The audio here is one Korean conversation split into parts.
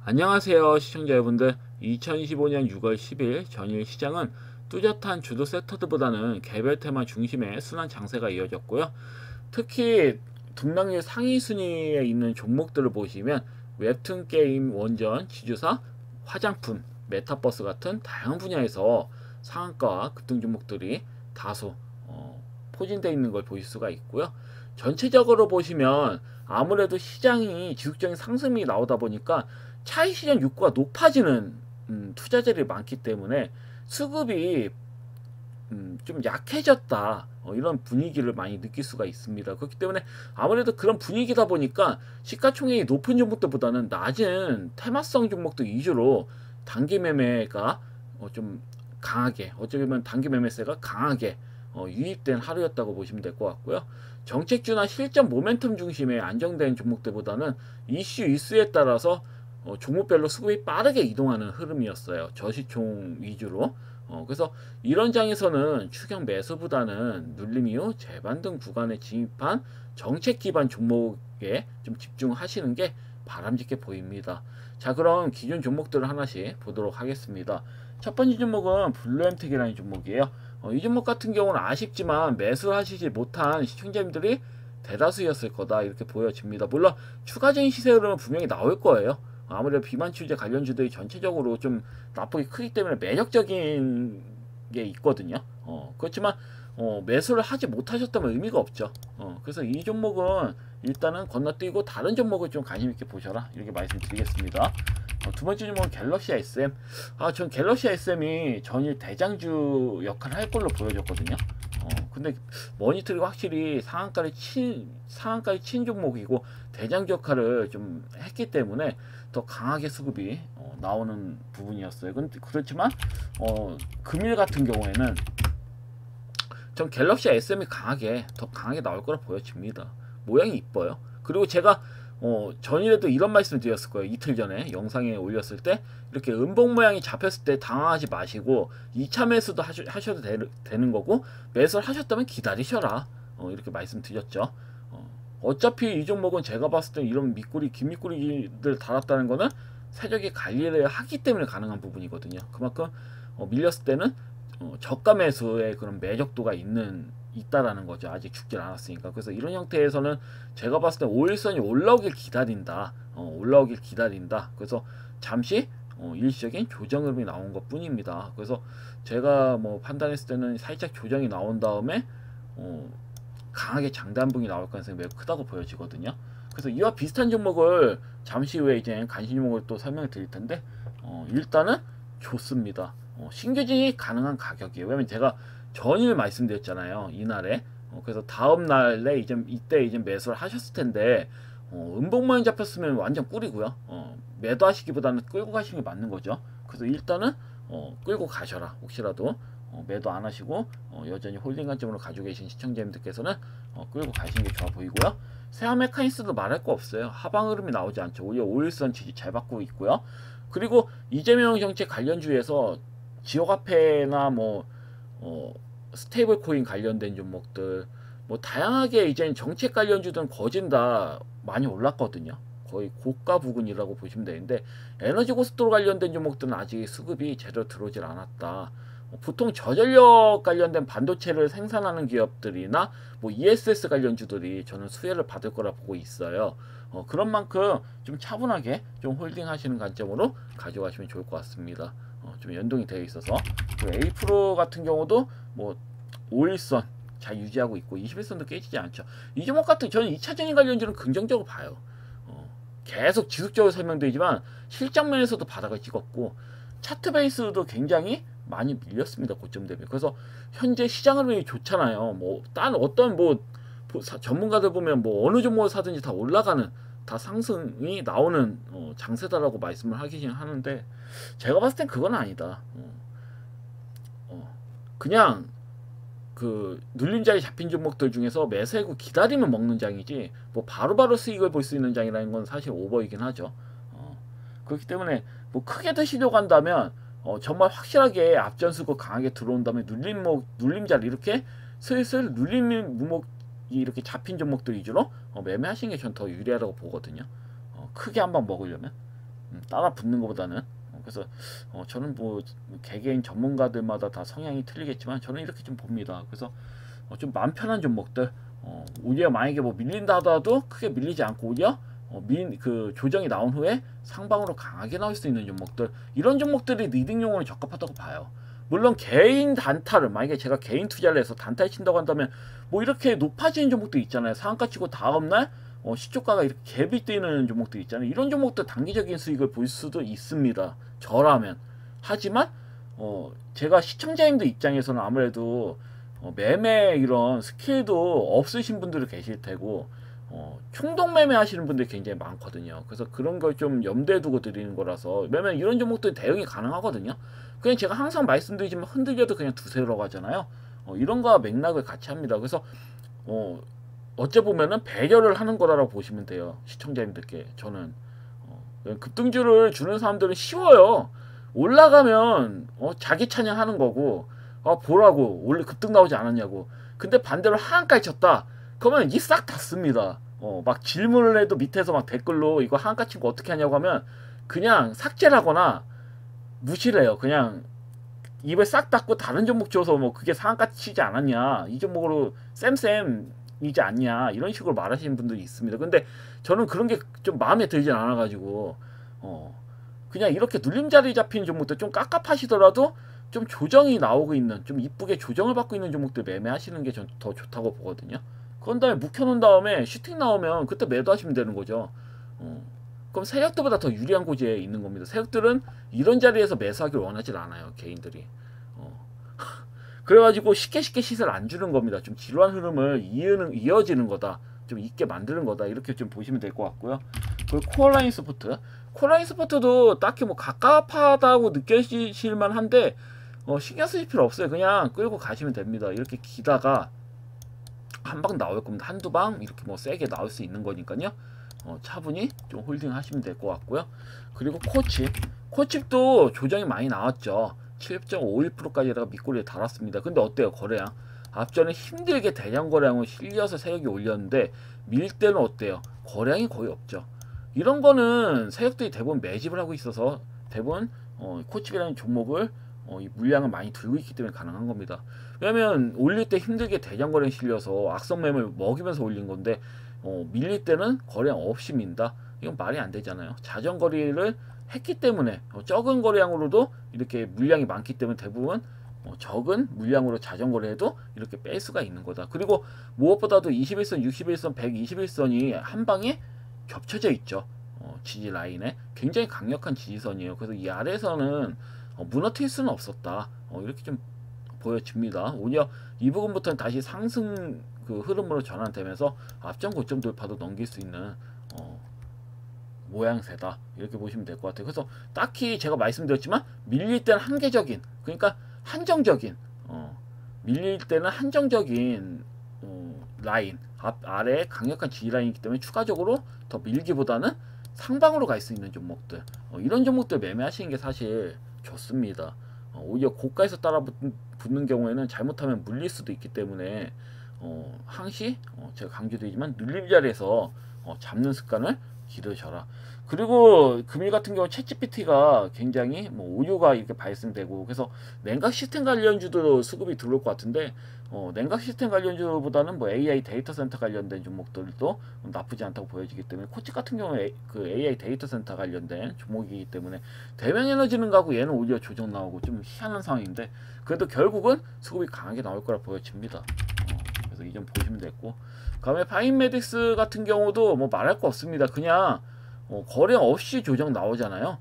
안녕하세요 시청자 여러분들. 2025년 6월 10일 전일 시장은 뚜렷한 주도 섹터들보다는 개별 테마 중심의 순환 장세가 이어졌고요. 특히 등락률 상위 순위에 있는 종목들을 보시면 웹툰 게임, 원전, 지주사, 화장품, 메타버스 같은 다양한 분야에서 상한가와 급등 종목들이 다소 포진되어 있는 걸 보실 수가 있고요. 전체적으로 보시면 아무래도 시장이 지속적인 상승이 나오다 보니까 차익 실현 욕구가 높아지는 투자자들이 많기 때문에 수급이 좀 약해졌다, 이런 분위기를 많이 느낄 수가 있습니다. 그렇기 때문에 아무래도 그런 분위기다 보니까 시가총액이 높은 종목들보다는 낮은 테마성 종목들 위주로 단기 매매가 좀 강하게, 어찌 보면 단기 매매세가 강하게 유입된 하루였다고 보시면 될 것 같고요. 정책주나 실전 모멘텀 중심의 안정된 종목들보다는 이슈에 따라서 종목별로 수급이 빠르게 이동하는 흐름이었어요. 저시총 위주로. 그래서 이런 장에서는 추격 매수보다는 눌림 이후 재반등 구간에 진입한 정책 기반 종목에 좀 집중하시는 게 바람직해 보입니다. 자, 그럼 기존 종목들을 하나씩 보도록 하겠습니다. 첫 번째 종목은 블루엠텍이라는 종목이에요. 이 종목 같은 경우는 아쉽지만 매수하시지 못한 시청자님들이 대다수였을 거다, 이렇게 보여집니다. 물론 추가적인 시세 흐름은 분명히 나올 거예요. 아무래도 비만추제 관련주들이 전체적으로 좀 납폭이 크기 때문에 매력적인 게 있거든요. 그렇지만 매수를 하지 못하셨다면 의미가 없죠. 그래서 이 종목은 일단은 건너뛰고 다른 종목을 좀 관심 있게 보셔라, 이렇게 말씀드리겠습니다. 두 번째 종목은 갤럭시 SM. 전 갤럭시 SM이 전일 대장주 역할을 할 걸로 보여졌거든요. 근데 모니터링이 확실히 상한가를 친 종목이고 대장주 역할을 좀 했기 때문에 더 강하게 수급이 나오는 부분이었어요. 그렇지만 금일 같은 경우에는 전 갤럭시 SM이 더 강하게 나올 거라 보여집니다. 모양이 이뻐요. 그리고 제가 전일에도 이런 말씀을 드렸을 거예요. 이틀 전에 영상에 올렸을 때 이렇게 음봉 모양이 잡혔을 때 당황하지 마시고 2차 매수도 하셔도 되는 거고, 매수를 하셨다면 기다리셔라, 이렇게 말씀드렸죠. 어차피 이 종목은 제가 봤을 때 이런 긴 밑꼬리들 달았다는 거는 세력이 관리를 하기 때문에 가능한 부분이거든요. 그만큼 밀렸을 때는 저가 매수의 그런 매력도가 있다라는 거죠. 아직 죽질 않았으니까. 그래서 이런 형태에서는 제가 봤을 때 5일선이 올라오길 기다린다. 그래서 잠시 일시적인 조정 흐름이 나온 것 뿐입니다. 그래서 제가 판단했을 때는 살짝 조정이 나온 다음에 강하게 장단봉이 나올 가능성이 매우 크다고 보여지거든요. 그래서 이와 비슷한 종목을 잠시 후에 이제 간신 종목을 또 설명을 드릴 텐데, 일단은 좋습니다. 신규진이 가능한 가격이에요. 왜냐면 제가 전일 말씀드렸잖아요, 이날에. 그래서 다음 날에 이때 이제 매수를 하셨을 텐데, 음봉만 잡혔으면 완전 꿀이고요. 매도하시기보다는 끌고 가시는 게 맞는 거죠. 그래서 일단은 끌고 가셔라. 혹시라도 매도 안 하시고 여전히 홀딩 관점으로 가지고 계신 시청자님들께서는 끌고 가시는 게 좋아 보이고요. 세화 메카니스도 말할 거 없어요. 하방 흐름이 나오지 않죠. 오히려 5일선 지지 잘 받고 있고요. 그리고 이재명 정책 관련주에서 지역화폐나 스테이블 코인 관련된 종목들, 다양하게 이제 정책 관련주들은 거진 다 많이 올랐거든요. 거의 고가 부근이라고 보시면 되는데, 에너지 고속도로 관련된 종목들은 아직 수급이 제대로 들어오질 않았다. 보통 저전력 관련된 반도체를 생산하는 기업들이나 ESS 관련주들이 저는 수혜를 받을 거라 보고 있어요. 그런 만큼 좀 차분하게 좀 홀딩 하시는 관점으로 가져가시면 좋을 것 같습니다. 좀 연동이 되어 있어서. A-프로 같은 경우도 5일선 잘 유지하고 있고 21선도 깨지지 않죠. 이 종목 같은 저는 2차전지 관련주는 긍정적으로 봐요. 계속 지속적으로 설명드리지만 실적면에서도 바닥을 찍었고 차트 베이스도 굉장히 많이 밀렸습니다, 고점 대비. 그래서 현재 시장 흐름이 좋잖아요. 다른 어떤 전문가들 보면 어느 종목을 사든지 다 올라가는, 다 상승이 나오는 장세다라고 말씀을 하긴 하는데, 제가 봤을 땐 그건 아니다. 그냥 그 눌림자리 잡힌 종목들 중에서 매수하고 기다리면 먹는 장이지 바로바로 수익을 볼 수 있는 장이라는 건 사실 오버이긴 하죠. 그렇기 때문에 뭐 크게 드시려고 한다면 정말 확실하게 앞전수고 강하게 들어온 다음에 눌림자리 이렇게 슬슬 눌림목이 이렇게 잡힌 종목들 위주로 매매하시는 게 전 더 유리하다고 보거든요. 크게 한방 먹으려면 따라 붙는 것보다는. 그래서 저는 뭐 개개인 전문가들마다 다 성향이 틀리겠지만 저는 이렇게 좀 봅니다. 그래서 좀 마음 편한 종목들, 오히려 만약에 뭐 밀린다 하더라도 크게 밀리지 않고 오히려 그 조정이 나온 후에 상방으로 강하게 나올 수 있는 종목들, 이런 종목들이 리딩용으로 적합하다고 봐요. 물론 개인 단타를, 만약에 제가 개인 투자를 해서 단타에 친다고 한다면 뭐 이렇게 높아지는 종목도 있잖아요. 상한가 치고 다음날 시초가가 이렇게 갭이 뜨는 종목도 있잖아요. 이런 종목도 단기적인 수익을 볼 수도 있습니다, 저라면. 하지만 제가 시청자님들 입장에서는 아무래도 매매 이런 스킬도 없으신 분들이 계실 테고 충동 매매 하시는 분들이 굉장히 많거든요. 그래서 그런 걸 좀 염두에 두고 드리는 거라서, 왜냐면 이런 종목들 대응이 가능하거든요. 그냥 제가 항상 말씀드리지만 흔들려도 그냥 두세라고 하잖아요. 이런 거와 맥락을 같이 합니다. 그래서 어째 보면은 배려를 하는 거라고 보시면 돼요, 시청자님들께. 저는 급등주를 주는 사람들은 쉬워요. 올라가면 자기 찬양하는 거고, 보라고 원래 급등 나오지 않았냐고. 근데 반대로 하한가에 쳤다 그러면 이 싹 닫습니다. 막 질문을 해도 밑에서 막 댓글로 이거 하한가 친 거 어떻게 하냐고 하면 그냥 삭제를 하거나 무시를 해요. 그냥 입을 싹 닫고 다른 종목 줘서 뭐 그게 상한가 치지 않았냐, 이 종목으로 쌤이지 않냐, 이런 식으로 말하시는 분들이 있습니다. 근데 저는 그런 게 좀 마음에 들진 않아 가지고 그냥 이렇게 눌림자리 잡힌 종목들 좀 깝깝하시더라도 좀 조정이 나오고 있는, 좀 이쁘게 조정을 받고 있는 종목들 매매하시는 게 전 더 좋다고 보거든요. 그런 다음에 묵혀놓은 다음에 슈팅 나오면 그때 매도하시면 되는 거죠. 그럼 세력들보다 더 유리한 고지에 있는 겁니다. 세력들은 이런 자리에서 매수하길 원하지 않아요, 개인들이. 그래가지고 쉽게 시세를 안 주는 겁니다. 좀 지루한 흐름을 이어지는 거다, 좀 있게 만드는 거다, 이렇게 좀 보시면 될 것 같고요. 그리고 코어라인 스포트, 코어라인 스포트도 딱히 뭐 갑갑하다고 느껴지실만 한데 신경 쓰실 필요 없어요. 그냥 끌고 가시면 됩니다. 이렇게 기다가 한 방 나올 겁니다. 한두 방 이렇게 뭐 세게 나올 수 있는 거니까요. 차분히 좀 홀딩 하시면 될 것 같고요. 그리고 코칩도 조정이 많이 나왔죠. 7.51%까지다가 밑꼬리에 달았습니다. 근데 어때요, 거래량? 앞전에 힘들게 대량 거래량을 실려서 세력이 올렸는데 밀 때는 어때요? 거래량이 거의 없죠. 이런 거는 세력들이 대부분 매집을 하고 있어서 대부분 코칩이라는 종목을 이 물량을 많이 들고 있기 때문에 가능한 겁니다. 왜냐면 올릴 때 힘들게 대량 거래량 실려서 악성 매물 먹이면서 올린 건데 밀릴 때는 거래량 없이 민다? 이건 말이 안 되잖아요. 자전 거래를 했기 때문에 적은 거래량으로도 이렇게 물량이 많기 때문에 대부분 적은 물량으로 자전 거래해도 이렇게 뺄 수가 있는 거다. 그리고 무엇보다도 21선, 61선, 121선이 한 방에 겹쳐져 있죠. 지지 라인에 굉장히 강력한 지지선이에요. 그래서 이 아래에서는 무너뜨릴 수는 없었다, 이렇게 좀 보여집니다. 오히려 이 부분부터는 다시 상승 그 흐름으로 전환되면서 앞전 고점 돌파도 넘길 수 있는 모양새다, 이렇게 보시면 될 것 같아요. 그래서 딱히 제가 말씀드렸지만 밀릴 때는 한계적인, 그러니까 한정적인, 밀릴 때는 한정적인 라인, 아래에 강력한 지지 라인이기 때문에 추가적으로 더 밀기보다는 상방으로 갈 수 있는 종목들, 이런 종목들 매매하시는 게 사실 좋습니다. 오히려 고가에서 따라 붙는 경우에는 잘못하면 물릴 수도 있기 때문에 항시 제가 강조드리지만 눌림 자리에서 잡는 습관을 기르셔라. 그리고 금일 같은 경우 챗GPT가 굉장히 오류가 이렇게 발생되고, 그래서 냉각 시스템 관련주도 수급이 들어올 것 같은데 냉각 시스템 관련주보다는 AI 데이터 센터 관련된 종목들도 나쁘지 않다고 보여지기 때문에, 코치 같은 경우에 그 AI 데이터 센터 관련된 종목이기 때문에 대면 에너지는 가고 얘는 오히려 조정 나오고 좀 희한한 상황인데, 그래도 결국은 수급이 강하게 나올 거라 보여집니다. 그래서 이 점 보시면 됐고, 그다음에 파인메딕스 같은 경우도 뭐 말할 거 없습니다. 그냥 거래량 없이 조정 나오잖아요.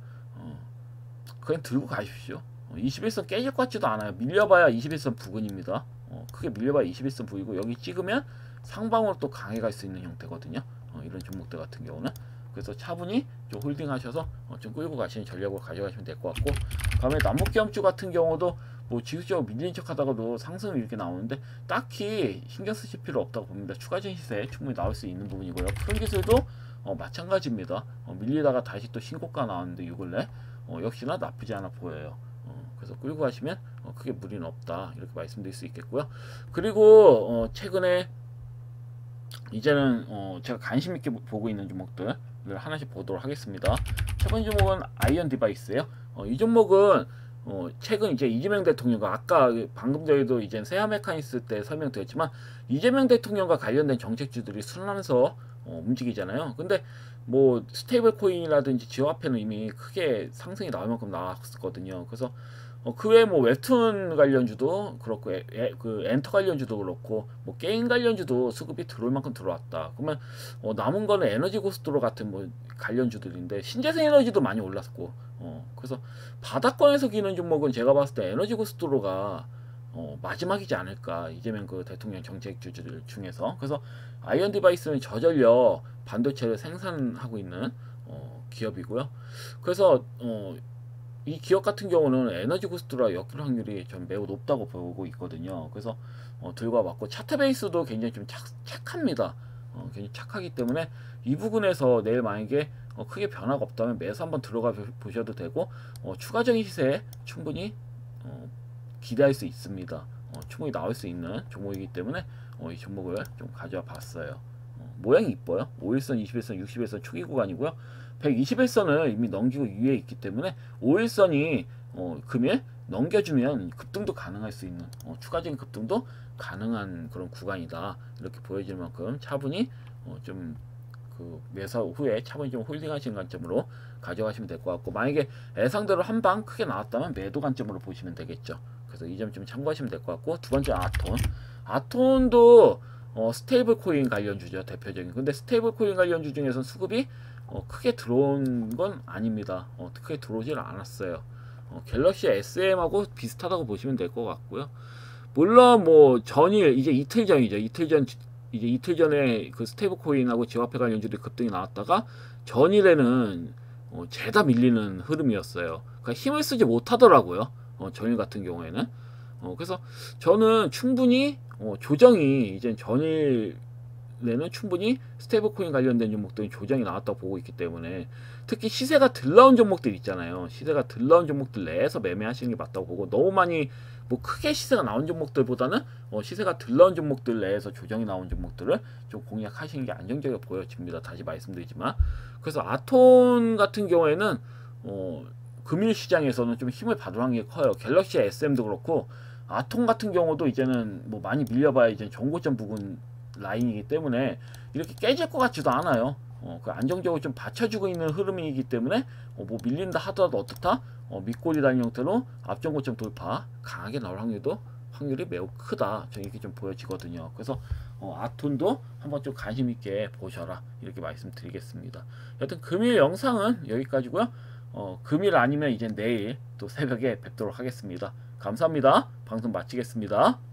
그냥 들고 가십시오. 21선 깨질 것 같지도 않아요. 밀려봐야 21선 부근입니다. 크게 밀려봐야 21선 부이고, 여기 찍으면 상방으로 또 강해 갈 수 있는 형태거든요. 이런 종목들 같은 경우는. 그래서 차분히 좀 홀딩 하셔서 좀 끌고 가시는 전략으로 가져가시면 될 것 같고, 다음에 남북기업주 같은 경우도 뭐 지수적으로 밀린 척 하다가도 상승이 이렇게 나오는데 딱히 신경 쓰실 필요 없다고 봅니다. 추가적인 시세 충분히 나올 수 있는 부분이고요. 푸른기술도 마찬가지입니다. 밀리다가 다시 또 신고가 나왔는데 요 근래 역시나 나쁘지 않아 보여요. 그래서 끌고 가시면 크게 무리는 없다 이렇게 말씀드릴 수 있겠고요. 그리고 최근에 이제는 제가 관심 있게 보고 있는 종목들을 하나씩 보도록 하겠습니다. 첫 번째 종목은 아이언 디바이스예요. 이 종목은 최근 이제 이재명 대통령과 아까 방금 전에도 이제 세아 메카니스 때 설명드렸지만 이재명 대통령과 관련된 정책주들이 순환해서 움직이잖아요. 근데 뭐 스테이블 코인이라든지 지화화폐는 이미 크게 상승이 나올 만큼 나왔었거든요. 그래서 그 외에 뭐 웹툰 관련주도 그렇고 그 엔터 관련주도 그렇고 뭐 게임 관련주도 수급이 들어올 만큼 들어왔다. 그러면 남은 거는 에너지 고스트로 같은 뭐 관련주들인데 신재생 에너지도 많이 올랐고 그래서 바닥권에서 기는 종목은 제가 봤을 때 에너지 고스트로가 마지막이지 않을까 이재명 그 대통령 정책주들 중에서. 그래서 아이언 디바이스는 저전력 반도체를 생산하고 있는 기업이고요. 그래서 이 기업 같은 경우는 에너지 고스트라 엮일 확률이 좀 매우 높다고 보고 있거든요. 그래서 들과 맞고 차트 베이스도 굉장히 좀 착합니다. 굉장히 착하기 때문에 이 부분에서 내일 만약에 크게 변화가 없다면 매수 한번 들어가 보셔도 되고 추가적인 시세에 충분히 기대할 수 있습니다. 충분히 나올 수 있는 종목이기 때문에 이 종목을 좀 가져와 봤어요. 모양이 이뻐요. 5일선, 21선, 60일선 초기 구간이고요. 121선을 이미 넘기고 위에 있기 때문에 5일선이 금일 넘겨주면 급등도 가능할 수 있는 추가적인 급등도 가능한 그런 구간이다 이렇게 보여질 만큼 차분히 좀 그 매수 후에 차분히 좀 홀딩하시는 관점으로 가져가시면 될 것 같고, 만약에 예상대로 한 방 크게 나왔다면 매도 관점으로 보시면 되겠죠. 그래서 이 점 좀 참고하시면 될 것 같고, 두 번째 아톤도 스테이블 코인 관련주죠, 대표적인. 근데 스테이블 코인 관련주 중에서는 수급이 크게 들어온 건 아닙니다. 크게 들어오질 않았어요. 갤럭시 SM하고 비슷하다고 보시면 될 것 같고요. 물론 뭐 전일 이제 이틀 전이죠. 이틀 전에 그 스테이블 코인하고 지화폐 관련주들이 급등이 나왔다가 전일에는 죄다 밀리는 흐름이었어요. 그러니까 힘을 쓰지 못하더라고요. 전일 같은 경우에는. 그래서 저는 충분히 조정이 이제 전일에는 충분히 스테이블 코인 관련된 종목들이 조정이 나왔다고 보고 있기 때문에, 특히 시세가 들 나온 종목들 있잖아요. 시세가 들 나온 종목들 내에서 매매하시는 게 맞다고 보고, 너무 많이 뭐 크게 시세가 나온 종목들보다는 시세가 들 나온 종목들 내에서 조정이 나온 종목들을 좀 공략하시는 게 안정적으로 보여집니다. 다시 말씀드리지만. 그래서 아톤 같은 경우에는 금일 시장에서는 좀 힘을 받을 확률이 커요. 갤럭시 SM도 그렇고 아톤 같은 경우도 이제는 뭐 많이 밀려봐야 이제 정고점 부근 라인이기 때문에 이렇게 깨질 것 같지도 않아요. 그 안정적으로 좀 받쳐주고 있는 흐름이기 때문에 뭐 밀린다 하더라도 어떻다? 밑꼬리 달린 형태로 앞정고점 돌파 강하게 나올 확률이 매우 크다. 저는 이렇게 좀 보여지거든요. 그래서 아톤도 한번 좀 관심 있게 보셔라 이렇게 말씀드리겠습니다. 여튼 금일 영상은 여기까지고요. 금일 아니면 이제 내일 또 새벽에 뵙도록 하겠습니다. 감사합니다. 방송 마치겠습니다.